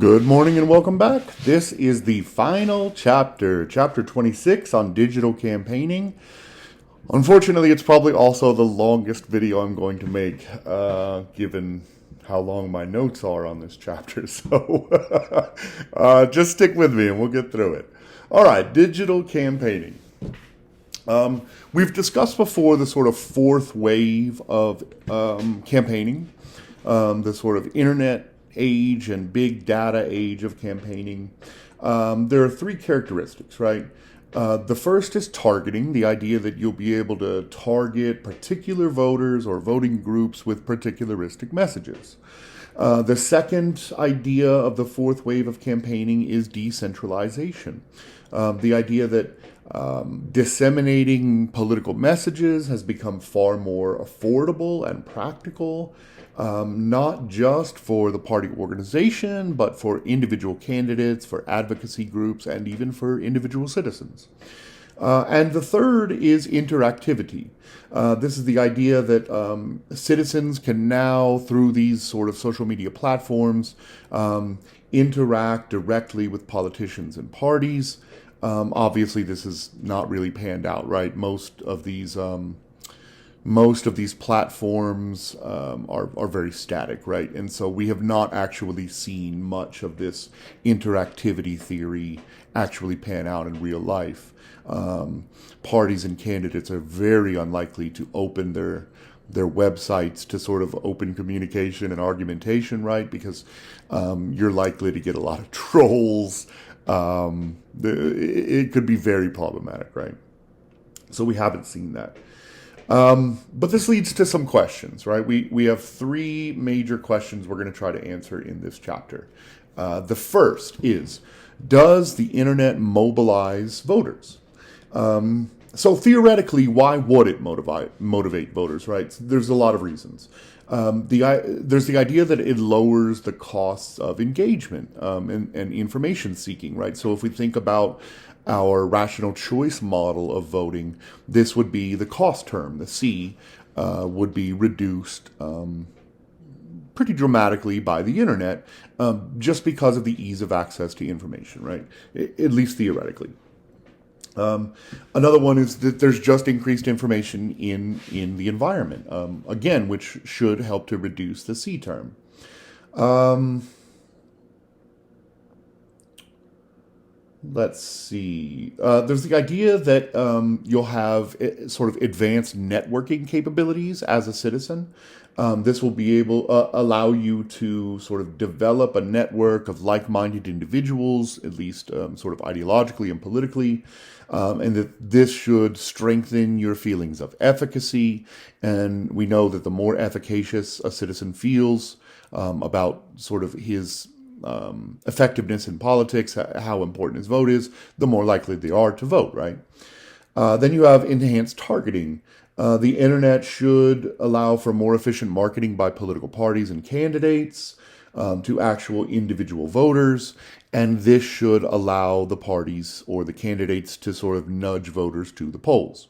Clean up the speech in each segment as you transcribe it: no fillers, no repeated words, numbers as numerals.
Good morning and welcome back. This is the final chapter, chapter 26 on digital campaigning. Unfortunately, it's probably also the longest video I'm going to make, given how long my notes are on this chapter. So just stick with me and we'll get through it. All right, digital campaigning. We've discussed before the sort of fourth wave of campaigning, the sort of internet age and big data age of campaigning. There are three characteristics, right? The first is targeting, the idea that you'll be able to target particular voters or voting groups with particularistic messages. The second idea of the fourth wave of campaigning is decentralization. The idea that disseminating political messages has become far more affordable and practical, not just for the party organization, but for individual candidates, for advocacy groups, and even for individual citizens. And the third is interactivity. This is the idea that citizens can now, through these sort of social media platforms, interact directly with politicians and parties. Obviously, this is not really panned out, right? Most of these platforms are very static, right? And so we have not actually seen much of this interactivity theory actually pan out in real life. Parties and candidates are very unlikely to open their websites to sort of open communication and argumentation, right? Because you're likely to get a lot of trolls. It could be very problematic, right? So we haven't seen that. But this leads to some questions, right? We have three major questions we're going to try to answer in this chapter. The first is, does the internet mobilize voters? So theoretically, why would it motivate voters, right? There's a lot of reasons. There's the idea that it lowers the costs of engagement and information seeking, right? So if we think about our rational choice model of voting, this would be the cost term. The C would be reduced pretty dramatically by the internet, just because of the ease of access to information, right? At least theoretically. Another one is that there's just increased information in the environment, again, which should help to reduce the C term. Let's see. There's the idea that you'll have sort of advanced networking capabilities as a citizen. This will be able allow you to sort of develop a network of like-minded individuals, at least sort of ideologically and politically, and that this should strengthen your feelings of efficacy. And we know that the more efficacious a citizen feels about sort of his effectiveness in politics, how important his vote is, the more likely they are to vote, right? Then you have enhanced targeting. The internet should allow for more efficient marketing by political parties and candidates to actual individual voters, and this should allow the parties or the candidates to sort of nudge voters to the polls.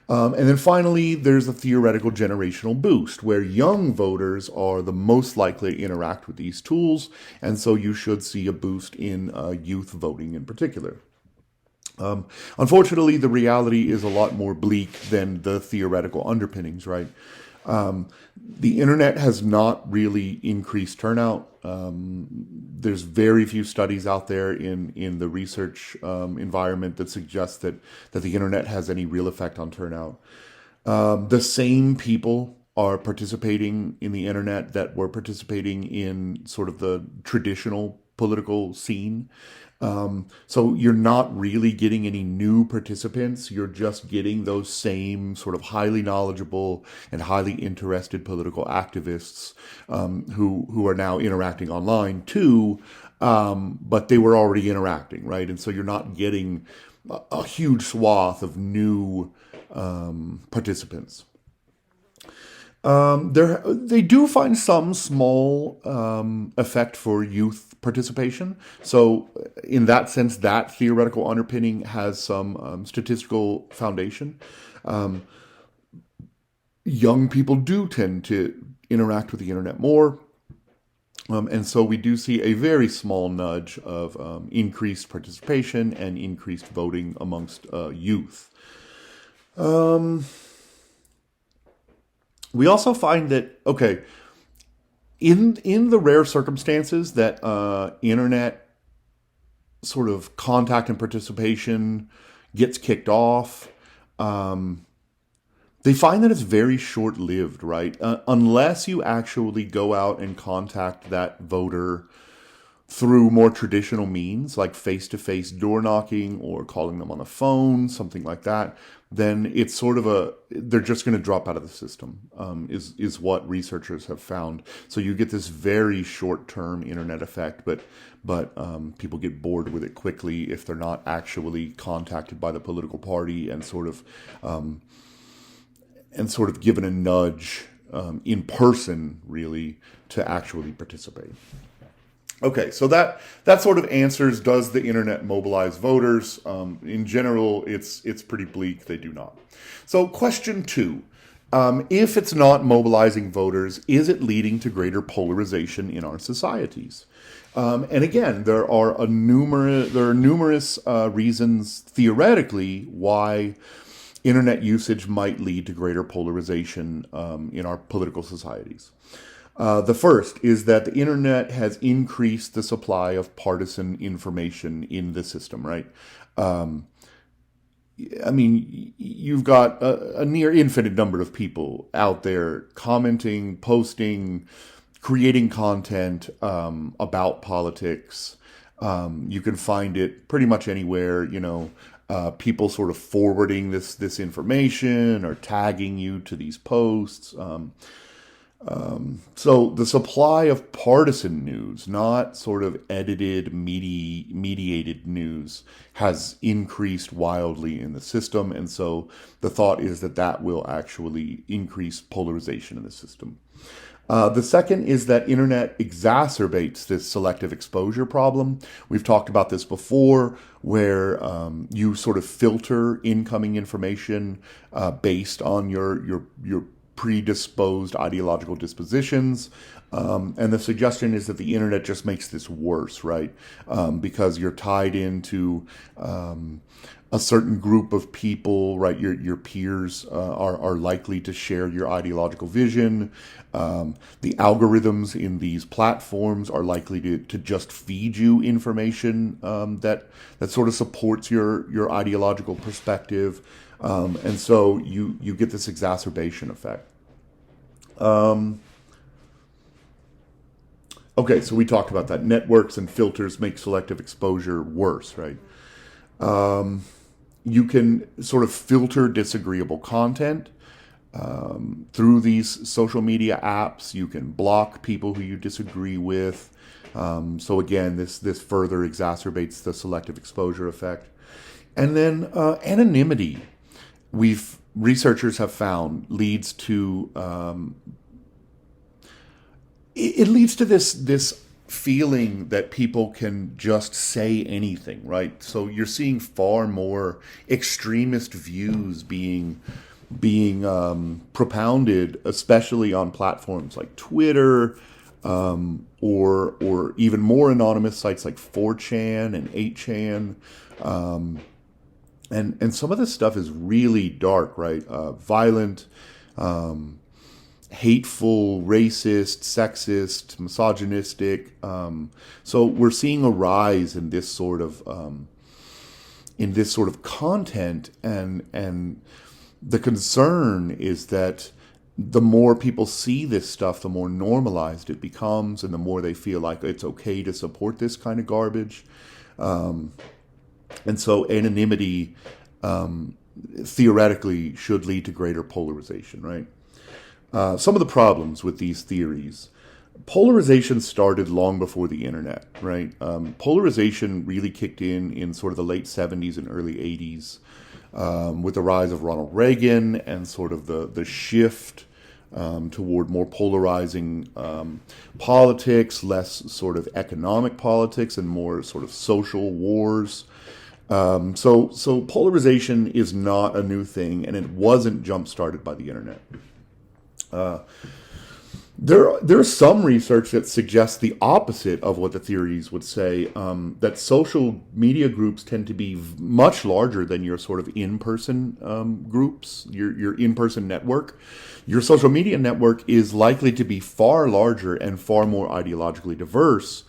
And then finally, there's a theoretical generational boost, where young voters are the most likely to interact with these tools, and so you should see a boost in youth voting in particular. Unfortunately, the reality is a lot more bleak than the theoretical underpinnings, right? The internet has not really increased turnout. There's very few studies out there in the research environment that suggest that the internet has any real effect on turnout. The same people are participating in the internet that were participating in sort of the traditional political scene. So you're not really getting any new participants. You're just getting those same sort of highly knowledgeable and highly interested political activists who are now interacting online too, but they were already interacting, right? And so you're not getting a huge swath of new participants. They do find some small effect for youth participation. So in that sense, that theoretical underpinning has some statistical foundation. Young people do tend to interact with the internet more. And so we do see a very small nudge of increased participation and increased voting amongst youth. We also find that, okay, in the rare circumstances that internet sort of contact and participation gets kicked off, they find that it's very short lived, right? Unless you actually go out and contact that voter through more traditional means, like face to face door knocking or calling them on the phone, something like that, then it's sort of they're just going to drop out of the system, is what researchers have found. So you get this very short term internet effect, but people get bored with it quickly if they're not actually contacted by the political party and sort of given a nudge in person, really, to actually participate. Okay, so that sort of answers, does the internet mobilize voters? In general, it's pretty bleak. They do not. So question 2. If it's not mobilizing voters, is it leading to greater polarization in our societies? And again, there are numerous reasons theoretically why internet usage might lead to greater polarization in our political societies. The first is that the internet has increased the supply of partisan information in the system, right? You've got a near infinite number of people out there commenting, posting, creating content about politics. You can find it pretty much anywhere, people sort of forwarding this information or tagging you to these posts. So the supply of partisan news, not sort of edited, mediated news, has increased wildly in the system. And so the thought is that will actually increase polarization in the system. The second is that internet exacerbates this selective exposure problem. We've talked about this before, where you sort of filter incoming information based on your predisposed ideological dispositions. And the suggestion is that the internet just makes this worse, right? Because you're tied into a certain group of people, right? Your peers are likely to share your ideological vision. The algorithms in these platforms are likely to just feed you information that sort of supports your ideological perspective. And so you get this exacerbation effect. Okay, so we talked about that. Networks and filters make selective exposure worse, right? You can sort of filter disagreeable content through these social media apps. You can block people who you disagree with. So again, this further exacerbates the selective exposure effect. And then anonymity, researchers have found, leads to it leads to this feeling that people can just say anything, right? So you're seeing far more extremist views being propounded, especially on platforms like Twitter, or even more anonymous sites like 4chan and 8chan. And some of this stuff is really dark, right? Violent, hateful, racist, sexist, misogynistic. So we're seeing a rise in this sort of content, and the concern is that the more people see this stuff, the more normalized it becomes, and the more they feel like it's okay to support this kind of garbage. And so anonymity theoretically should lead to greater polarization, right? Some of the problems with these theories. Polarization started long before the internet, right? Polarization really kicked in sort of the late 70s and early 80s with the rise of Ronald Reagan and sort of the shift toward more polarizing politics, less sort of economic politics, and more sort of social wars. So polarization is not a new thing, and it wasn't jump-started by the internet. There's some research that suggests the opposite of what the theories would say. That social media groups tend to be much larger than your sort of in-person groups, your in-person network. Your social media network is likely to be far larger and far more ideologically diverse.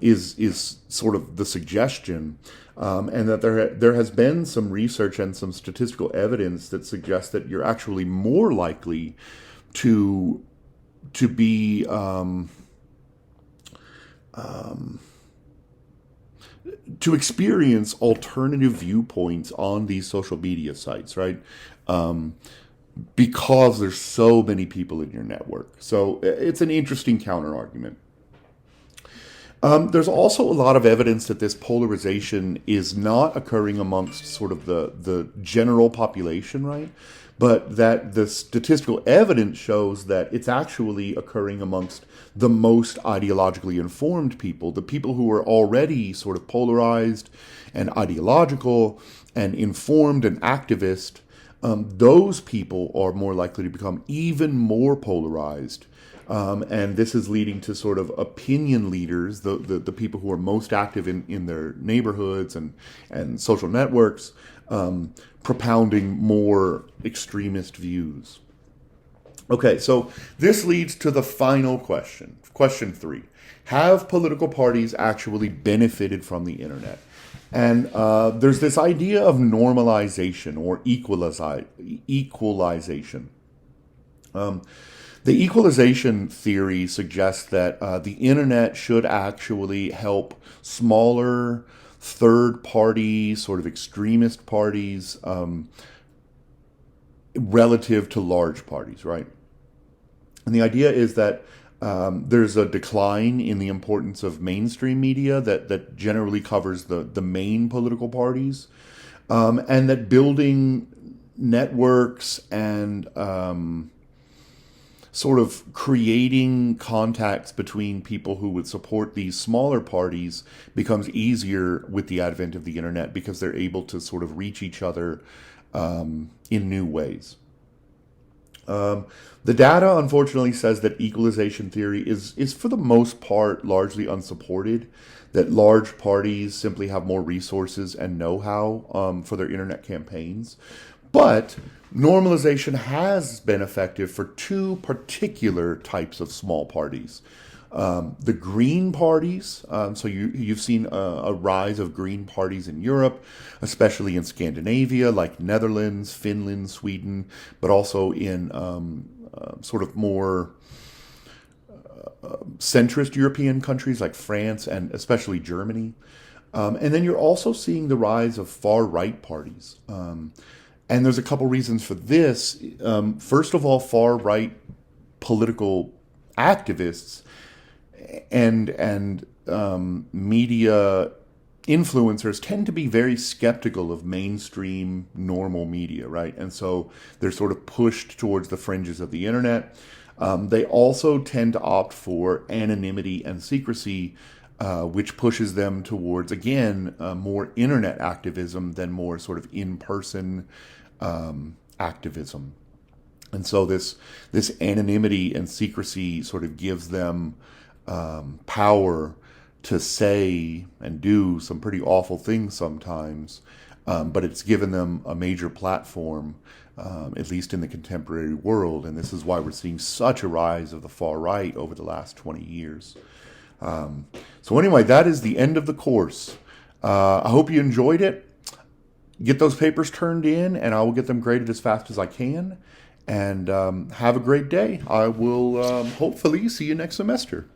Is sort of the suggestion, and that there has been some research and some statistical evidence that suggests that you're actually more likely to be to experience alternative viewpoints on these social media sites, right? Because there's so many people in your network. So it's an interesting counter argument. There's also a lot of evidence that this polarization is not occurring amongst sort of the general population, right? But that the statistical evidence shows that it's actually occurring amongst the most ideologically informed people, the people who are already sort of polarized and ideological and informed and activist. Those people are more likely to become even more polarized. And this is leading to sort of opinion leaders, the people who are most active in their neighborhoods and social networks, propounding more extremist views. Okay, so this leads to the final question. Question 3. Have political parties actually benefited from the internet? And there's this idea of normalization or equalization. The equalization theory suggests that the internet should actually help smaller third party, sort of extremist parties relative to large parties, right? And the idea is that there's a decline in the importance of mainstream media that generally covers the main political parties, and that building networks and sort of creating contacts between people who would support these smaller parties becomes easier with the advent of the internet because they're able to sort of reach each other in new ways. The data, unfortunately, says that equalization theory is for the most part largely unsupported, that large parties simply have more resources and know-how for their internet campaigns. But normalization has been effective for two particular types of small parties. The green parties, so you've seen a rise of green parties in Europe, especially in Scandinavia, like Netherlands, Finland, Sweden, but also in sort of more centrist European countries like France and especially Germany. And then you're also seeing the rise of far-right parties. And there's a couple reasons for this. First of all, far-right political activists and media influencers tend to be very skeptical of mainstream normal media, right? And so they're sort of pushed towards the fringes of the internet. They also tend to opt for anonymity and secrecy, which pushes them towards, again, more internet activism than more sort of in-person activism. And so this anonymity and secrecy sort of gives them power to say and do some pretty awful things sometimes, but it's given them a major platform, at least in the contemporary world. And this is why we're seeing such a rise of the far right over the last 20 years. So anyway, that is the end of the course. I hope you enjoyed it. Get those papers turned in, and I will get them graded as fast as I can. And have a great day. I will hopefully see you next semester.